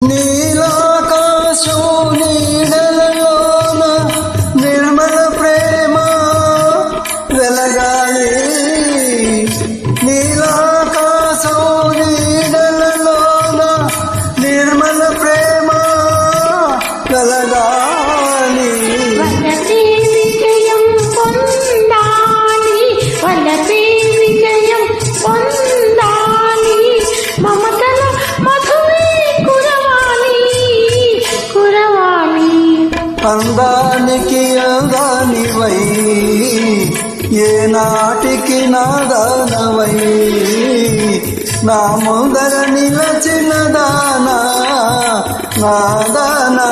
నీలాకాశం నీడలలోన నిర్మల ప్రేమ వెలగాలి. నీలాకాశం నీడలలోన నిర్మల ప్రేమ వెలగాలి. విజయం పొందాలి, వలపే విజయం పొందాలి, మమతల మధువే కురవాలి కురవాలి. అందానికి అందానివై ఏనాటికి నాదానవై నా ముందర నిలచిన దానా నాదానా